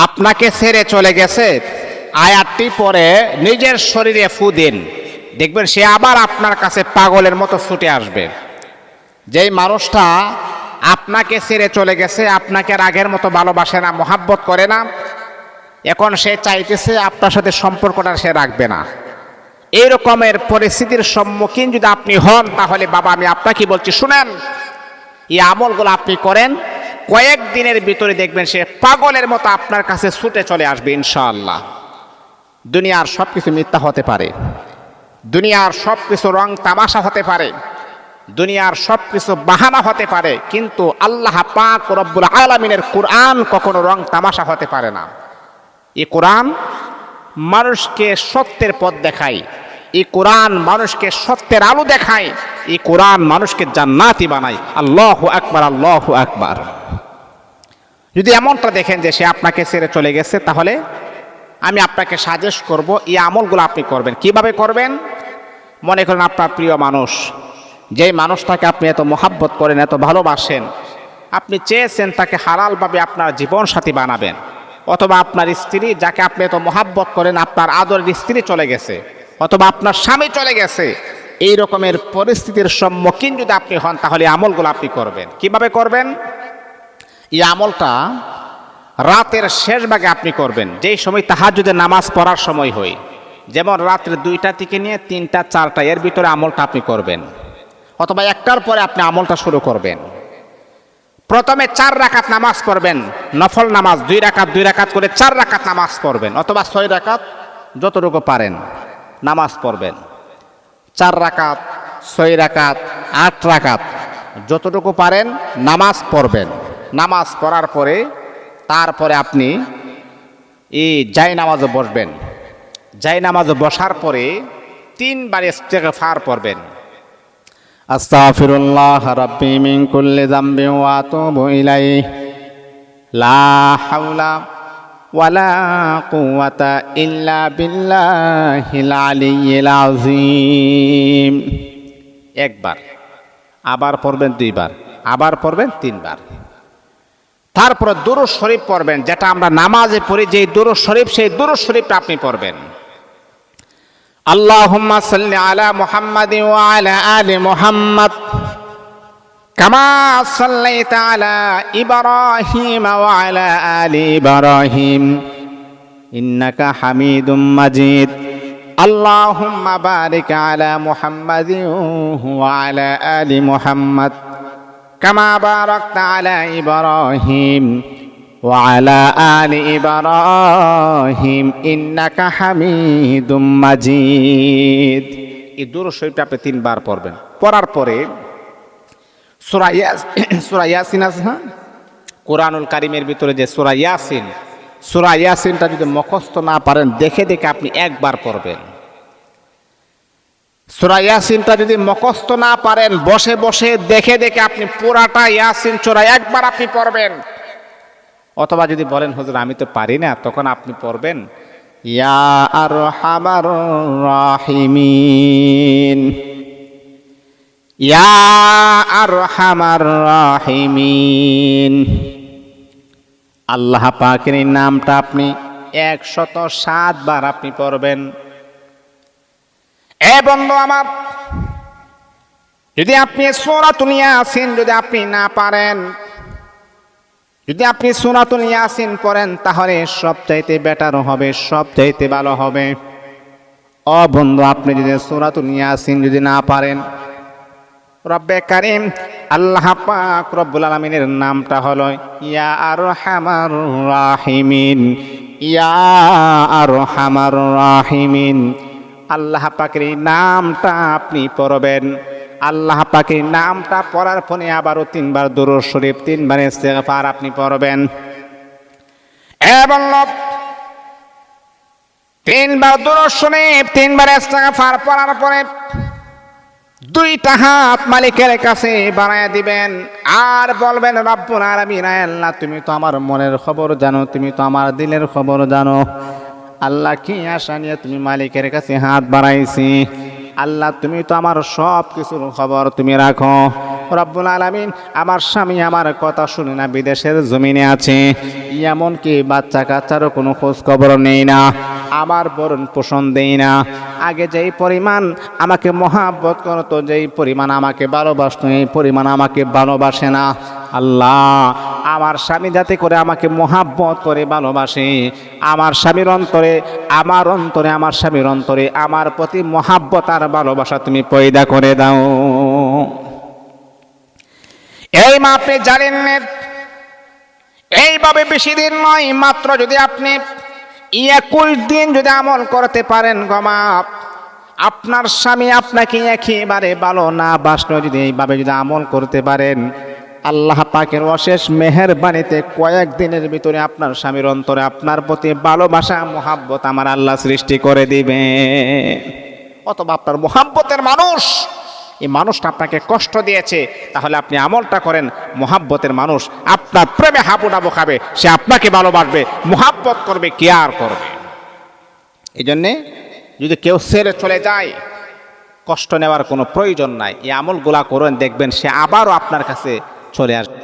আপনাকে ছেড়ে চলে গেছে, আয়াতটি পরে নিজের শরীরে ফু দিন, দেখবেন সে আবার আপনার কাছে পাগলের মতো ছুটে আসবে। যেই মানুষটা আপনাকে ছেড়ে চলে গেছে, আপনাকে আর আগের মতো ভালোবাসে না, মহাব্বত করে না, এখন সে চাইতেছে আপনার সাথে সম্পর্কটা সে রাখবে না। এই রকমের পরিস্থিতির সম্মুখীন যদি আপনি হন, তাহলে বাবা আমি আপনাকে বলছি শুনেন, এই আমলগুলো আপনি করেন, কয়েকদিনের ভিতরে দেখবেন সে পাগলের মতো আপনার কাছে ছুটে চলে আসবে ইনশাআল্লাহ। দুনিয়ার সব কিছু মিথ্যা হতে পারে, দুনিয়ার সব কিছু রং তামাশা হতে পারে, দুনিয়ার সব কিছু বাহানা হতে পারে, কিন্তু আল্লাহ পাক রব্বুল আলামিনের কোরআন কখনো রং তামাশা হতে পারে না। এই কোরআন মানুষকে সত্যের পথ দেখায়, এই কোরআন মানুষকে সত্যের আলো দেখায়, এই কোরআন মানুষকে জান্নাতি বানায়। আল্লাহু আকবার, আল্লাহু আকবার। যদি এমনটা দেখেন যে সে আপনাকে ছেড়ে চলে গেছে, তাহলে আমি আপনাকে সাজেস্ট করব এই আমলগুলো আপনি করবেন। কিভাবে করবেন? মনে করেন আপনার প্রিয় মানুষ, যেই মানুষটাকে আপনি এত মহাব্বত করেন, এত ভালোবাসেন, আপনি চেয়েছেন তাকে হালালভাবে আপনার জীবন সাথী বানাবেন, অথবা আপনার স্ত্রী যাকে আপনি এত মহাব্বত করেন, আপনার আদরের স্ত্রী চলে গেছে, অথবা আপনার স্বামী চলে গেছে, এই রকমের পরিস্থিতির সম্মুখীন যদি আপনি হন, তাহলে আমলগুলো আপনি করবেন। কিভাবে করবেন? এই আমলটা রাতের শেষ ভাগে আপনি করবেন, যেই সময় তাহাজ্জুদের নামাজ পড়ার সময় হয়, যেমন রাত্রে 2টা থেকে নিয়ে 3টা 4টা, এর ভিতরে আমলটা আপনি করবেন, অথবা 1টার পরে আপনি আমলটা শুরু করবেন। প্রথমে 4 রাকাত নামাজ পড়বেন, নফল নামাজ 2 রাকাত 2 রাকাত করে 4 রাকাত নামাজ পড়বেন, অথবা 6 রাকাত যতটুকু পারেন নামাজ পড়বেন। 4 রাকাত, 6 রাকাত, 8 রাকাত যতটুকু পারেন নামাজ পড়বেন। নামাজ পড়ার পরে তারপরে আপনি এই জায়নামাজে বসবেন। জায়নামাজে বসার পরে 3 বার ইস্তেগফার পড়বেন। আস্তাগফিরুল্লাহ রাব্বি মিন কুল্লি যামবিন ওয়া আতুবু ইলাইহি লা হাওলা ওয়ালা কুওয়াতা ইল্লা বিল্লাহিল আলিয়্যিল আযীম। 1 বার, আবার পড়বেন 2 বার, আবার পড়বেন 3 বার। তারপর দুরূদ শরীফ পড়বেন, যেটা আমরা নামাজে পড়ি, যেই দুরূদ শরীফ, সেই দুরূদ শরীফটা আপনি পড়বেন। আল্লাহুম্মা সাল্লি আলা মুহাম্মাদিন ওয়া আলা আলি মুহাম্মাদ কামা সাল্লাইতা আলা ইব্রাহিম ওয়া আলা আলি ইব্রাহিম ইন্নাকা হামিদুম মাজিদ। আল্লাহুম্মা বারিক আলা মুহাম্মাদিন ওয়া আলা আলি মুহাম্মাদ কামা বারাকতা আলা ইব্রাহিম ওয়া আলা আলি ইব্রাহিম ইন্নাকা হামিদুম মাজিদ। এই দুরূদ শরীফটা আপনি 3 বার পড়বেন। পড়ার পরে সূরা ইয়াসিন আছে, কোরআনুল কারীমের ভিতরে যে সূরা ইয়াসিন, সূরা ইয়াসিনটা যদি মুখস্থ না পারেন, দেখে দেখে আপনি 1 বার পড়বেন। সূরা ইয়াসিনটা যদি মুখস্থ না পারেন, বসে বসে দেখে দেখে আপনি পুরাটা ইয়াসিন সূরা 1 বার আপনি পড়বেন। অথবা যদি বলেন হুজুর আমি তো পারি না, তখন আপনি পড়বেন ইয়া আরহামার রাহিমিন, ইয়া আরহামার রাহিমিন। আল্লাহ পাকের এই নামটা আপনি 107 বার আপনি পড়বেন। এ বন্ধু আমার, যদি আপনি সূরাতুল ইয়াসিন যদি আপনি না পারেন, যদি আপনি সূরাতুল ইয়াসিন পড়েন, তাহলে সবচাইতে বেটার হবে, সবচাইতে ভালো হবে। ও বন্ধু, আপনি যদি সূরাতুল ইয়াসিন যদি না পারেন, রব্বে কারীম আল্লাহ পাক রব্বুল আলামিনের নামটা হলো ইয়া আরহামার রাহিমিন, ইয়া আরহামার রাহিমিন। আল্লাহ পাকের এই নামটা আপনি পড়বেন। আল্লাহ পাকের নামটা পড়ার পরে আবারও 3 বার দুরূদ শরীফ, 3 বার ইস্তেগফার আপনি পড়বেন। এবং 3 বার দুরূদ শরীফ, 3 বার ইস্তেগফার পড়ার পরে 2টা হাত মালিকের কাছে বাড়ায় দিবেন, আর বলবেন রব্বুল আলামিন, আল্লাহ তুমি তো আমার মনের খবর জানো, তুমি তো আমার দিলের খবর জানো। আল্লাহ কি আশা নিয়ে তুমি মালিকের কাছে হাত বাড়াইছি, আল্লাহ তুমি তো আমার সব কিছুর খবর তুমি রাখো। রব্বুল আলামিন আমার স্বামী আমার কথা শুনে না, বিদেশের জমিনে আছে, এমনকি বাচ্চা কাচ্চারও কোনো খোঁজ খবর নেই না, আমার ভরণ পোষণ দেই না। আগে যেই পরিমাণ আমাকে মহাব্বত করতো, যেই পরিমাণ আমাকে ভালোবাসতো, এই পরিমাণ আমাকে ভালোবাসে না। আল্লাহ, আমার স্বামী যাতে করে আমাকে মহাব্বত করে ভালোবাসে, আমার স্বামীর অন্তরে, আমার স্বামীর অন্তরে আমার প্রতি মহাব্বত আর ভালোবাসা তুমি পয়দা করে দাও। এই মা আপনি জানেন না, এইভাবে বেশি দিন নয়, মাত্র যদি আপনি 21 দিন যদি আমল করতে পারেন গো মা, আপনার স্বামী আপনাকে একেবারে ভালো না বাসলেও যদি এইভাবে যদি আমল করতে পারেন, আল্লাহ পাকের অশেষ মেহেরবানিতে কয়েকদিনের ভিতরে আপনার স্বামীর অন্তরে আপনার প্রতি ভালোবাসা মহাব্বত আমার আল্লাহ সৃষ্টি করে দিবে। অথবা আপনার মহাব্বতের মানুষ, এই মানুষটা আপনাকে কষ্ট দিয়েছে, তাহলে আপনি আমলটা করেন, মহাব্বতের মানুষ আপনার প্রেমে হাবুডাবু খাবে, সে আপনাকে ভালোবাসবে, মহাব্বত করবে, কেয়ার করবে। এই জন্যে যদি কেউ ছেড়ে চলে যায়, কষ্ট নেওয়ার কোনো প্রয়োজন নাই, এই আমলগুলা করেন, দেখবেন সে আবারও আপনার কাছে চলে আসবে।